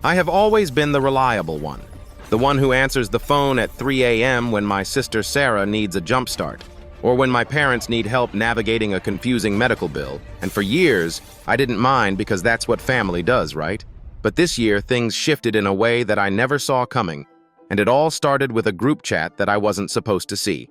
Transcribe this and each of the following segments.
I have always been the reliable one, the one who answers the phone at 3 a.m. when my sister Sarah needs a jump start, or when my parents need help navigating a confusing medical bill, and for years, I didn't mind because that's what family does, right? But this year, things shifted in a way that I never saw coming, and it all started with a group chat that I wasn't supposed to see.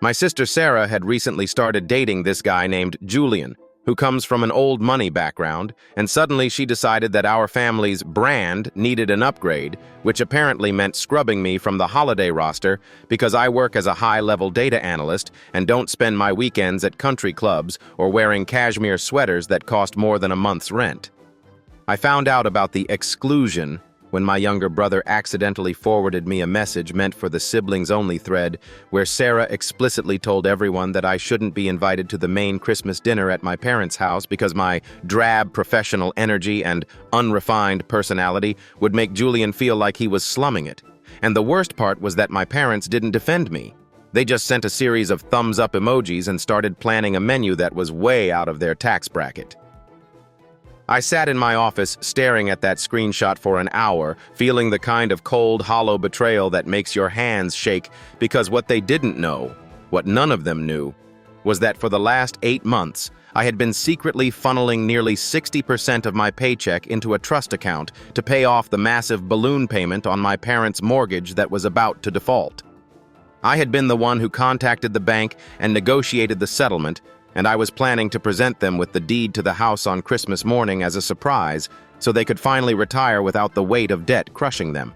My sister Sarah had recently started dating this guy named Julian, who comes from an old money background, and suddenly she decided that our family's brand needed an upgrade, which apparently meant scrubbing me from the holiday roster because I work as a high-level data analyst and don't spend my weekends at country clubs or wearing cashmere sweaters that cost more than a month's rent. I found out about the exclusion when my younger brother accidentally forwarded me a message meant for the siblings-only thread where Sarah explicitly told everyone that I shouldn't be invited to the main Christmas dinner at my parents' house because my drab professional energy and unrefined personality would make Julian feel like he was slumming it. And the worst part was that my parents didn't defend me. They just sent a series of thumbs-up emojis and started planning a menu that was way out of their tax bracket. I sat in my office staring at that screenshot for an hour, feeling the kind of cold, hollow betrayal that makes your hands shake because what they didn't know, what none of them knew, was that for the last 8 months, I had been secretly funneling nearly 60% of my paycheck into a trust account to pay off the massive balloon payment on my parents' mortgage that was about to default. I had been the one who contacted the bank and negotiated the settlement, and I was planning to present them with the deed to the house on Christmas morning as a surprise so they could finally retire without the weight of debt crushing them.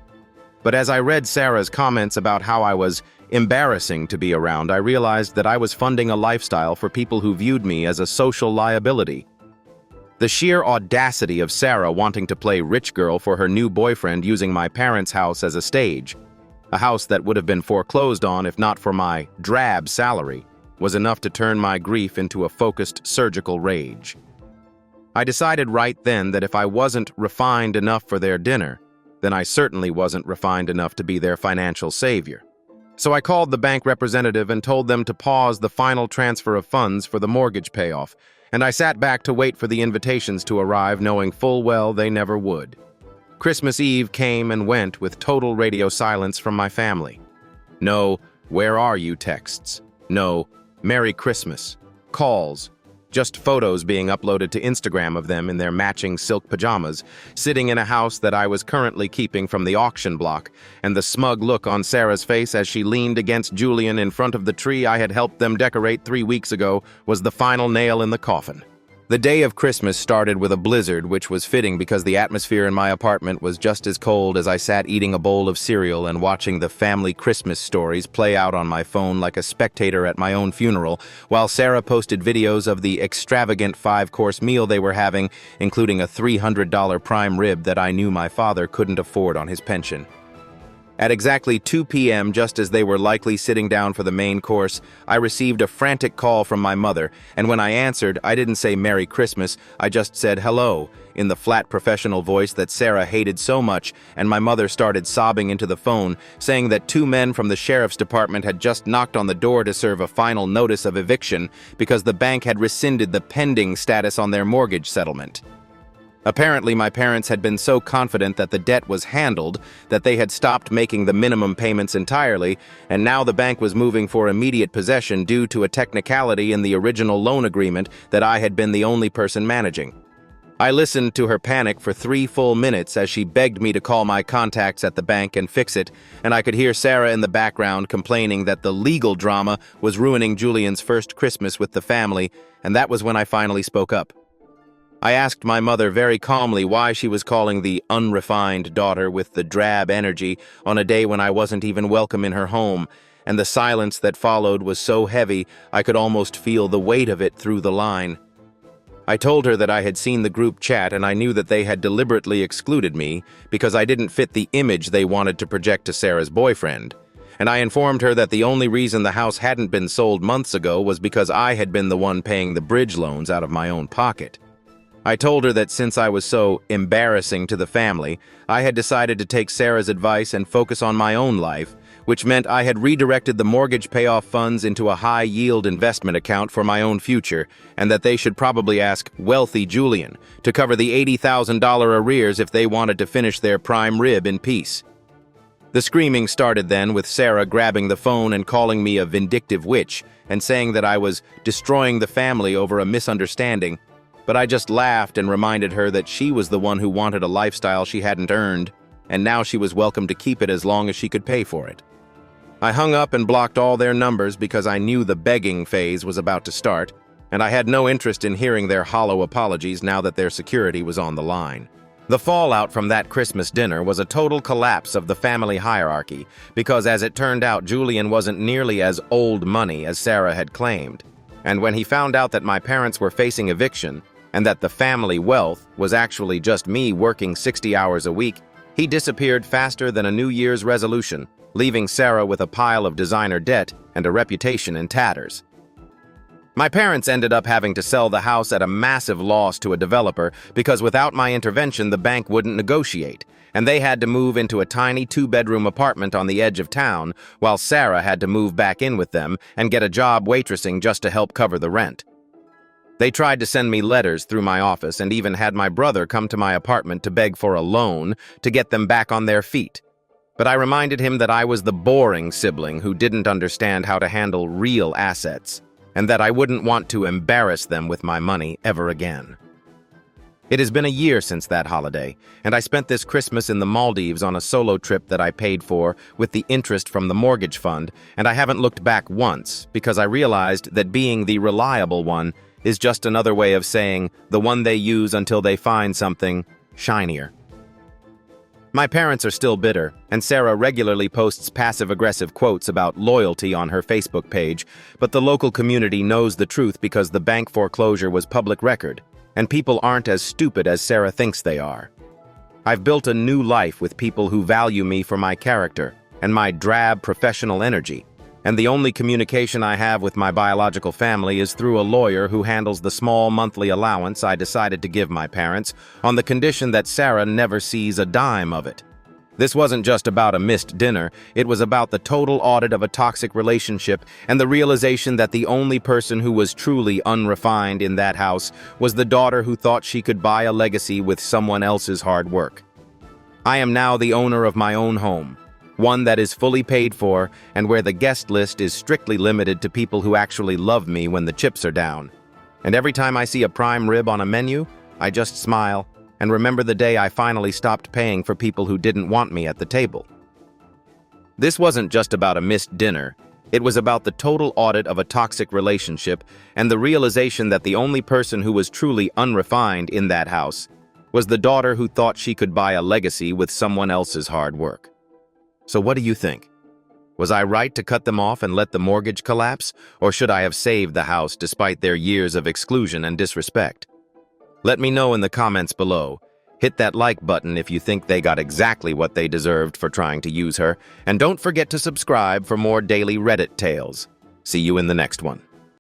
But as I read Sarah's comments about how I was embarrassing to be around, I realized that I was funding a lifestyle for people who viewed me as a social liability. The sheer audacity of Sarah wanting to play rich girl for her new boyfriend using my parents' house as a stage, a house that would have been foreclosed on if not for my drab salary, was enough to turn my grief into a focused surgical rage. I decided right then that if I wasn't refined enough for their dinner, then I certainly wasn't refined enough to be their financial savior. So I called the bank representative and told them to pause the final transfer of funds for the mortgage payoff, and I sat back to wait for the invitations to arrive, knowing full well they never would. Christmas Eve came and went with total radio silence from my family. No "Where are you?" texts. No "Merry Christmas" calls. Just photos being uploaded to Instagram of them in their matching silk pajamas, sitting in a house that I was currently keeping from the auction block, and the smug look on Sarah's face as she leaned against Julian in front of the tree I had helped them decorate 3 weeks ago was the final nail in the coffin. The day of Christmas started with a blizzard, which was fitting because the atmosphere in my apartment was just as cold as I sat eating a bowl of cereal and watching the family Christmas stories play out on my phone like a spectator at my own funeral, while Sarah posted videos of the extravagant 5-course meal they were having, including a $300 prime rib that I knew my father couldn't afford on his pension. At exactly 2 p.m., just as they were likely sitting down for the main course, I received a frantic call from my mother, and when I answered, I didn't say "Merry Christmas," I just said "hello," in the flat professional voice that Sarah hated so much, and my mother started sobbing into the phone, saying that 2 men from the sheriff's department had just knocked on the door to serve a final notice of eviction because the bank had rescinded the pending status on their mortgage settlement. Apparently, my parents had been so confident that the debt was handled that they had stopped making the minimum payments entirely, and now the bank was moving for immediate possession due to a technicality in the original loan agreement that I had been the only person managing. I listened to her panic for 3 full minutes as she begged me to call my contacts at the bank and fix it, and I could hear Sarah in the background complaining that the legal drama was ruining Julian's first Christmas with the family, and that was when I finally spoke up. I asked my mother very calmly why she was calling the unrefined daughter with the drab energy on a day when I wasn't even welcome in her home, and the silence that followed was so heavy I could almost feel the weight of it through the line. I told her that I had seen the group chat and I knew that they had deliberately excluded me because I didn't fit the image they wanted to project to Sarah's boyfriend. And I informed her that the only reason the house hadn't been sold months ago was because I had been the one paying the bridge loans out of my own pocket. I told her that since I was so embarrassing to the family, I had decided to take Sarah's advice and focus on my own life, which meant I had redirected the mortgage payoff funds into a high-yield investment account for my own future, and that they should probably ask wealthy Julian to cover the $80,000 arrears if they wanted to finish their prime rib in peace. The screaming started then with Sarah grabbing the phone and calling me a vindictive witch and saying that I was destroying the family over a misunderstanding, but I just laughed and reminded her that she was the one who wanted a lifestyle she hadn't earned, and now she was welcome to keep it as long as she could pay for it. I hung up and blocked all their numbers because I knew the begging phase was about to start, and I had no interest in hearing their hollow apologies now that their security was on the line. The fallout from that Christmas dinner was a total collapse of the family hierarchy because, as it turned out, Julian wasn't nearly as old money as Sarah had claimed. And when he found out that my parents were facing eviction and that the family wealth was actually just me working 60 hours a week, he disappeared faster than a New Year's resolution, leaving Sarah with a pile of designer debt and a reputation in tatters. My parents ended up having to sell the house at a massive loss to a developer because without my intervention, the bank wouldn't negotiate, and they had to move into a tiny 2-bedroom apartment on the edge of town, while Sarah had to move back in with them and get a job waitressing just to help cover the rent. They tried to send me letters through my office and even had my brother come to my apartment to beg for a loan to get them back on their feet. But I reminded him that I was the boring sibling who didn't understand how to handle real assets, and that I wouldn't want to embarrass them with my money ever again. It has been a year since that holiday, and I spent this Christmas in the Maldives on a solo trip that I paid for with the interest from the mortgage fund, and I haven't looked back once because I realized that being the reliable one is just another way of saying the one they use until they find something shinier. My parents are still bitter, and Sarah regularly posts passive-aggressive quotes about loyalty on her Facebook page, but the local community knows the truth because the bank foreclosure was public record, and people aren't as stupid as Sarah thinks they are. I've built a new life with people who value me for my character and my drab professional energy, and the only communication I have with my biological family is through a lawyer who handles the small monthly allowance I decided to give my parents on the condition that Sarah never sees a dime of it. This wasn't just about a missed dinner, it was about the total audit of a toxic relationship and the realization that the only person who was truly unrefined in that house was the daughter who thought she could buy a legacy with someone else's hard work. I am now the owner of my own home, one that is fully paid for and where the guest list is strictly limited to people who actually love me when the chips are down. And every time I see a prime rib on a menu, I just smile and remember the day I finally stopped paying for people who didn't want me at the table. This wasn't just about a missed dinner. It was about the total audit of a toxic relationship and the realization that the only person who was truly unrefined in that house was the daughter who thought she could buy a legacy with someone else's hard work. So what do you think? Was I right to cut them off and let the mortgage collapse, or should I have saved the house despite their years of exclusion and disrespect? Let me know in the comments below. Hit that like button if you think they got exactly what they deserved for trying to use her, and don't forget to subscribe for more daily Reddit tales. See you in the next one.